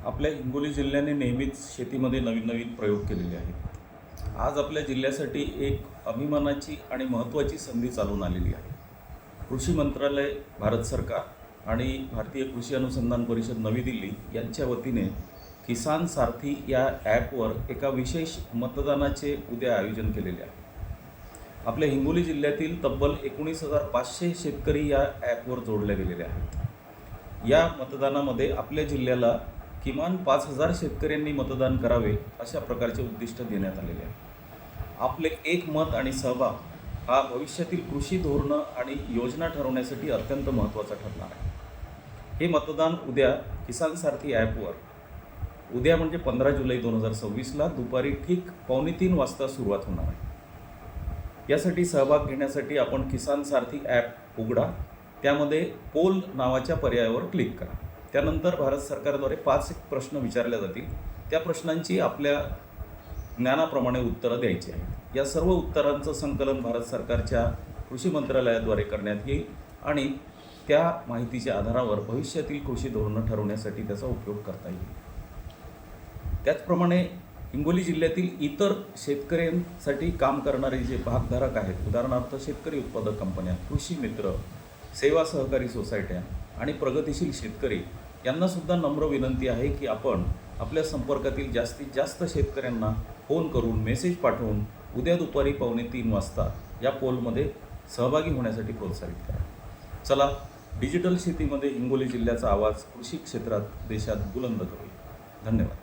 आपल्या हिंगोली जिल्ह्याने नेहमीच शेतीमध्ये नवीन नवीन प्रयोग केलेले आहेत। आज आपल्या जिल्ह्यासाठी एक अभिमानाची आणि महत्त्वाची संधी चालून आलेली आहे। कृषी मंत्रालय, भारत सरकार आणि भारतीय कृषी अनुसंधान परिषद नवी दिल्ली यांच्या वतीने किसान सारथी या ॲपवर एका विशेष मतदानाचे उद्या आयोजन केलेले आहे। आपल्या हिंगोली जिल्ह्यातील तब्बल 19,500 शेतकरी या ॲपवर जोडले गेलेले आहेत। या मतदानामध्ये आपल्या जिल्ह्याला किमान 5,000 शेतकऱ्यांनी मतदान करावे अशा प्रकारचे उद्दिष्ट देण्यात आलेले आहे। आपले एक मत आणि सहभाग हा भविष्यातील कृषी धोरणं आणि योजना ठरवण्यासाठी अत्यंत महत्त्वाचा ठरणार आहे। हे मतदान उद्या किसान सारथी ॲपवर उद्या म्हणजे 15 जुलै 2026ला दुपारी ठीक 2:45 वाजता सुरुवात होणार आहे। यासाठी सहभाग घेण्यासाठी आपण किसान सारथी ॲप उघडा, त्यामध्ये पोल नावाच्या पर्यायावर क्लिक करा। त्यानंतर भारत सरकारद्वारे 5 प्रश्न विचारले जातील। त्या प्रश्नांची आपल्या ज्ञानाप्रमाणे उत्तरं द्यायची आहेत। या सर्व उत्तरांचं संकलन भारत सरकारच्या कृषी मंत्रालयाद्वारे करण्यात येईल आणि त्या माहितीच्या आधारावर भविष्यातील कृषी धोरणं ठरवण्यासाठी त्याचा उपयोग करता येईल। त्याचप्रमाणे हिंगोली जिल्ह्यातील इतर शेतकऱ्यांसाठी काम करणारे जे भागधारक आहेत, उदाहरणार्थ शेतकरी उत्पादक कंपन्या, कृषी मित्र, सेवा सहकारी सोसायट्या आणि प्रगतिशील शेतकरी यांनासुद्धा नम्र विनंती आहे की आपण आपल्या संपर्कातील जास्तीत जास्त शेतकऱ्यांना फोन करून, मेसेज पाठवून उद्या दुपारी 2:45 वाजता या पोलमध्ये सहभागी होण्यासाठी प्रोत्साहित करा। चला, डिजिटल शेतीमध्ये हिंगोली जिल्ह्याचा आवाज कृषी क्षेत्रात देशात बुलंद करूया। धन्यवाद।